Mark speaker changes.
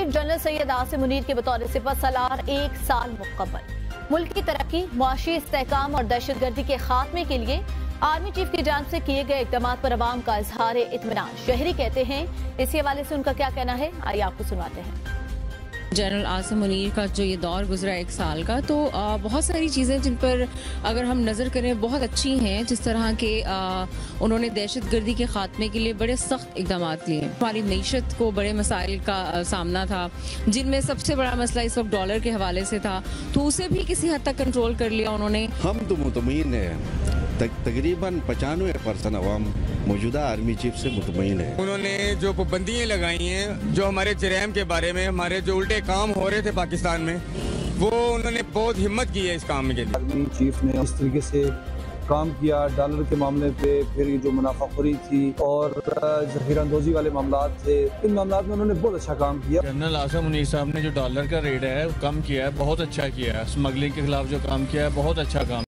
Speaker 1: Chief general Syed Asim Munir के बतौर सिपह सलार 1 साल मुकम्मल। मुल्क की तरक्की, मुआशी इस्तेहकाम और दहशतगर्दी के खात्मे के लिए आर्मी चीफ की जानिब से किए गए इक़दामात पर अवाम का इजहार इत्मीनान। शहरी कहते हैं, इसी हवाले से उनका क्या कहना है, आइए आपको सुनाते हैं।
Speaker 2: जनरल आसिम मुनीर का जो ये दौर गुजरा 1 साल का, तो बहुत सारी चीज़ें जिन पर अगर हम नज़र करें बहुत अच्छी हैं। जिस तरह के उन्होंने दहशतगर्दी के ख़ात्मे के लिए बड़े सख्त इक़दाम लिए। हमारी मईशत को बड़े मसाइल का सामना था, जिनमें सबसे बड़ा मसला इस वक्त डॉलर के हवाले से था, तो उसे भी किसी हद तक कंट्रोल कर लिया उन्होंने।
Speaker 3: हम तो मुतमईन है, तकरीबन 95% अवाम मौजूदा आर्मी चीफ से मुतमईन है।
Speaker 4: उन्होंने जो पाबंदियाँ लगाई हैं, जो हमारे जराइम के बारे में, हमारे जो उल्टे काम हो रहे थे पाकिस्तान में, वो उन्होंने बहुत हिम्मत की है इस काम के लिए।
Speaker 5: आर्मी चीफ ने इस तरीके से काम किया डॉलर के मामले पे, फिर ये जो मुनाफाखोरी थी और जहीरानंदोजी वाले मामला थे, इन मामला में उन्होंने बहुत अच्छा काम किया।
Speaker 6: जनरल आसिम मुनीर साहब ने जो डॉलर का रेट है कम किया है, बहुत अच्छा किया है। स्मगलिंग के खिलाफ जो काम किया है, बहुत अच्छा काम।